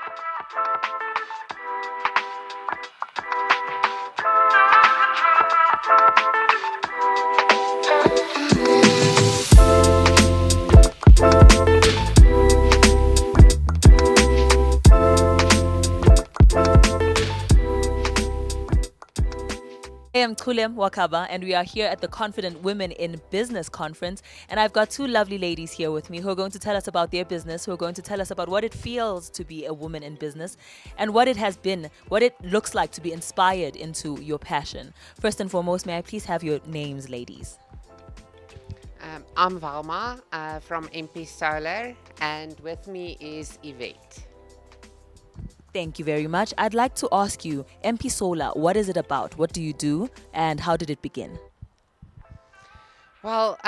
I am Kulem Wakaba, and we are here at the Confident Women in Business Conference. And I've got two lovely ladies here with me who are going to tell us about their business, who are going to tell us about what it feels to be a woman in business and what it has been, what it looks like to be inspired into your passion. First and foremost, may I please have your names, ladies? I'm Valma from MP Solar, and with me is Yvette. Thank you very much. I'd like to ask you, MP Solar, what is it about? What do you do, and how did it begin? Well,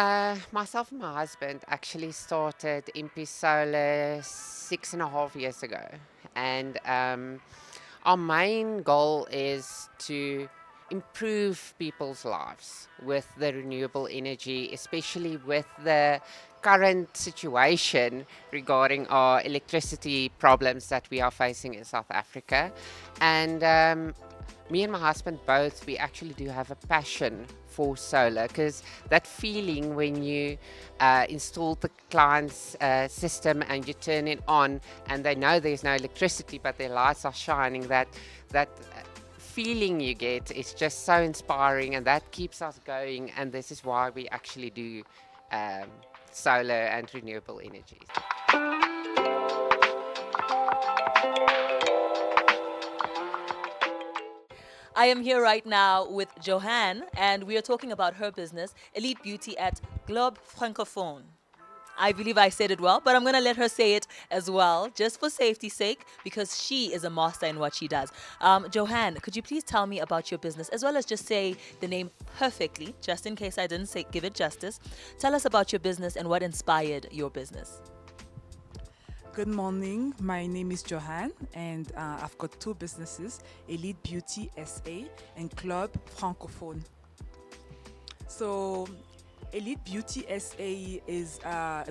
myself and my husband actually started MP Solar 6.5 years ago, and our main goal is to improve people's lives with the renewable energy, especially with the current situation regarding our electricity problems that we are facing in South Africa. And me and my husband both, we actually do have a passion for solar, because that feeling when you install the client's system and you turn it on and they know there's no electricity but their lights are shining, that feeling you get is just so inspiring, and that keeps us going. And this is why we actually do solar and renewable energies. I am here right now with Johanne, and we are talking about her business, Elite Beauty at Globe Francophone. I believe I said it well, but I'm going to let her say it as well, just for safety's sake, because she is a master in what she does. Johanne, could you please tell me about your business, as well as just say the name perfectly, just in case I didn't give it justice. Tell us about your business and what inspired your business. Good morning. My name is Johanne, and I've got two businesses, Elite Beauty SA and Club Francophone. So, Elite Beauty SA is a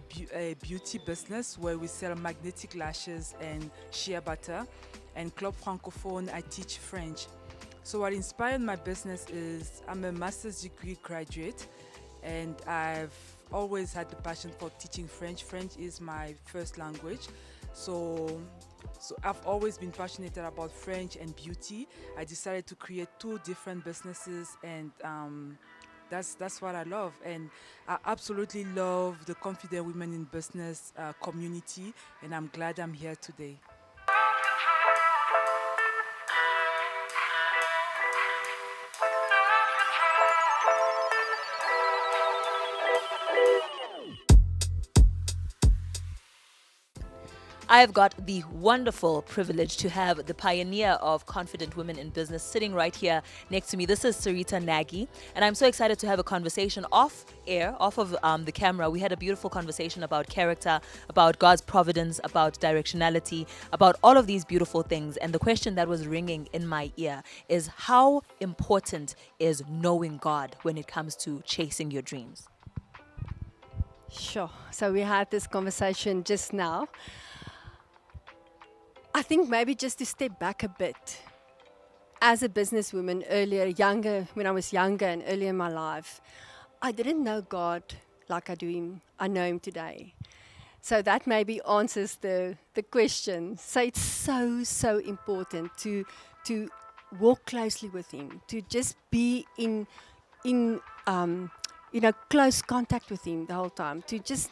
beauty business where we sell magnetic lashes and shea butter. And Club Francophone, I teach French. So what inspired my business is I'm a master's degree graduate, and I've always had the passion for teaching French. French is my first language. So I've always been passionate about French and beauty. I decided to create two different businesses, and that's what I love. And I absolutely love the Confident Women in Business community, and I'm glad I'm here today. I have got the wonderful privilege to have the pioneer of Confident Women in Business sitting right here next to me. This is Sarita Nagy, and I'm so excited to have a conversation off air, off of the camera. We had a beautiful conversation about character, about God's providence, about directionality, about all of these beautiful things. And the question that was ringing in my ear is, how important is knowing God when it comes to chasing your dreams? Sure. So we had this conversation just now. I think maybe just to step back a bit. As a businesswoman when I was younger and earlier in my life, I didn't know God like I know Him today. So that maybe answers the question. So it's so important to walk closely with Him, to just be in close contact with Him the whole time, to just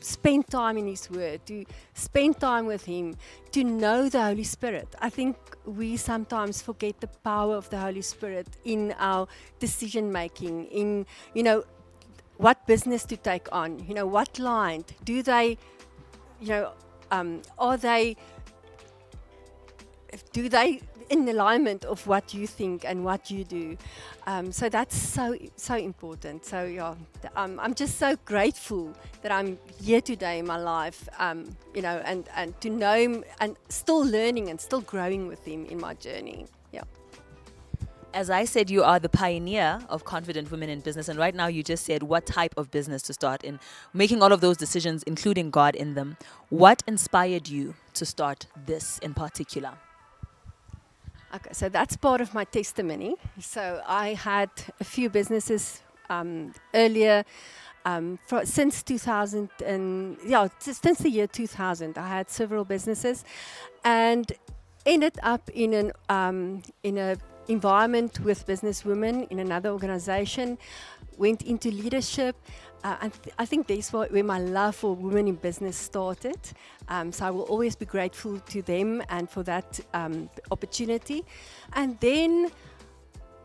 spend time in His Word, to spend time with Him, to know the Holy Spirit. I think we sometimes forget the power of the Holy Spirit in our decision making, in, what business to take on, what client, do they, are they in alignment of what you think and what you do. So that's so important. So yeah, I'm just so grateful that I'm here today in my life, and to know Him and still learning and still growing with Him in my journey. Yeah. As I said, you are the pioneer of Confident Women in Business, and right now you just said what type of business to start in, making all of those decisions, including God in them. What inspired you to start this in particular? Okay, so that's part of my testimony. So I had a few businesses earlier. Since 2000 since the year 2000, I had several businesses, and ended up in a environment with businesswomen in another organization. Went into leadership, and I think that's where my love for women in business started. So I will always be grateful to them and for that opportunity. And then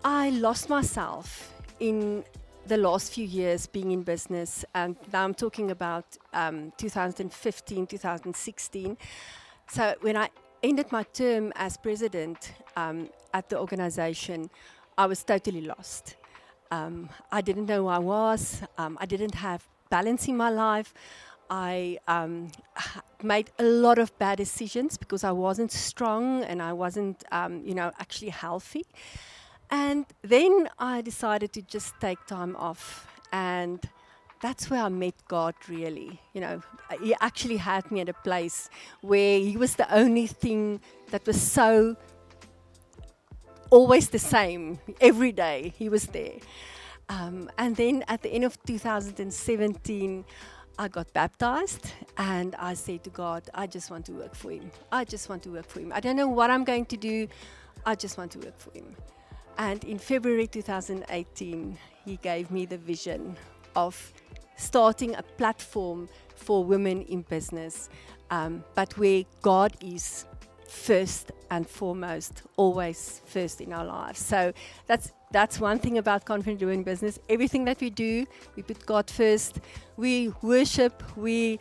I lost myself in the last few years being in business, and now I'm talking about 2015, 2016. So when I ended my term as president at the organization, I was totally lost. I didn't know who I was. I didn't have balance in my life. I made a lot of bad decisions because I wasn't strong and I wasn't, actually healthy. And then I decided to just take time off, and that's where I met God, really. He actually had me at a place where He was the only thing that was so always the same. Every day He was there. And then at the end of 2017, I got baptized, and I said to God, I just want to work for Him. I just want to work for Him. I don't know what I'm going to do. I just want to work for Him. And in February 2018, He gave me the vision of starting a platform for women in business, but where God is first and foremost, always first in our lives. So that's one thing about Confident Doing Business. Everything that we do, we put God first. We worship, we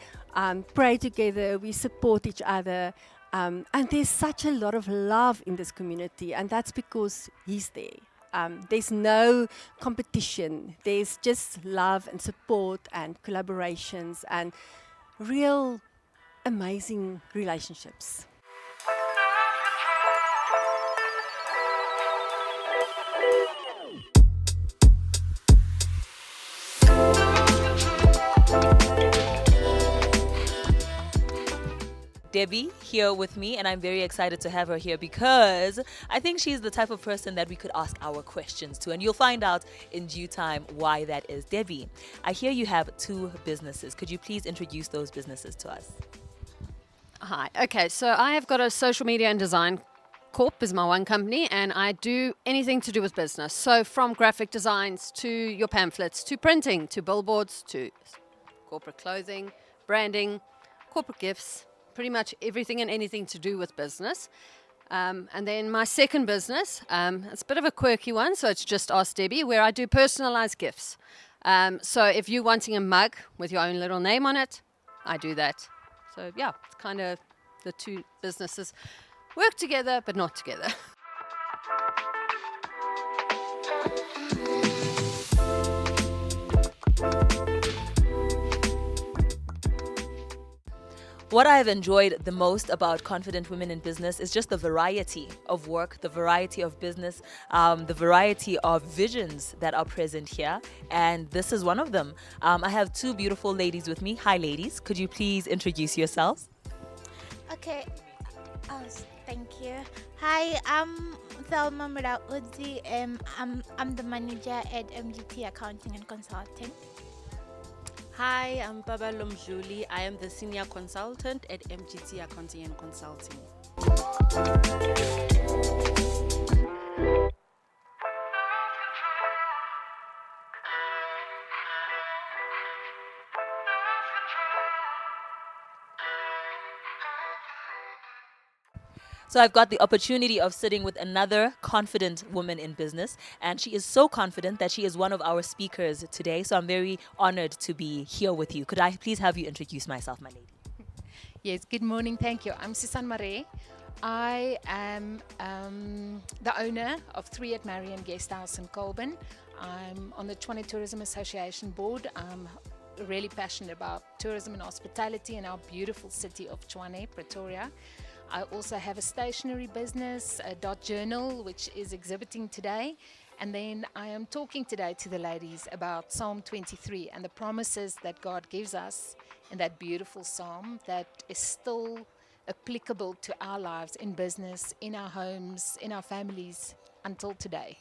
pray together, we support each other. And there's such a lot of love in this community, and that's because He's there. There's no competition. There's just love and support and collaborations and real amazing relationships. Debbie here with me, and I'm very excited to have her here because I think she's the type of person that we could ask our questions to, and you'll find out in due time why that is. Debbie, I hear you have 2 businesses. Could you please introduce those businesses to us? Hi. Okay, so I have got a social media and design corp is my one company, and I do anything to do with business. So from graphic designs to your pamphlets, to printing, to billboards, to corporate clothing, branding, corporate gifts, pretty much everything and anything to do with business. And then my second business, it's a bit of a quirky one, so it's just Ask Debbie, where I do personalized gifts. So if you're wanting a mug with your own little name on it, I do that. So yeah, it's kind of the 2 businesses work together, but not together. What I've enjoyed the most about Confident Women in Business is just the variety of work, the variety of business, the variety of visions that are present here. And this is one of them. I have 2 beautiful ladies with me. Hi, ladies. Could you please introduce yourselves? Okay. Thank you. Hi, I'm Thelma Muraudzi. I'm the manager at MGT Accounting and Consulting. Hi, I'm Baba Lomjuli. I am the senior consultant at MGT Accounting and Consulting. So I've got the opportunity of sitting with another confident woman in business, and she is so confident that she is one of our speakers today. So I'm very honored to be here with you. Could I please have you introduce myself, my lady? Yes, good morning. Thank you. I'm Susan Marais. I am the owner of 3 at Marion Guesthouse in Colburn. I'm on the Tshwane Tourism Association board. I'm really passionate about tourism and hospitality in our beautiful city of Tshwane, Pretoria. I also have a stationery business, a Dot Journal, which is exhibiting today. And then I am talking today to the ladies about Psalm 23 and the promises that God gives us in that beautiful psalm that is still applicable to our lives in business, in our homes, in our families until today.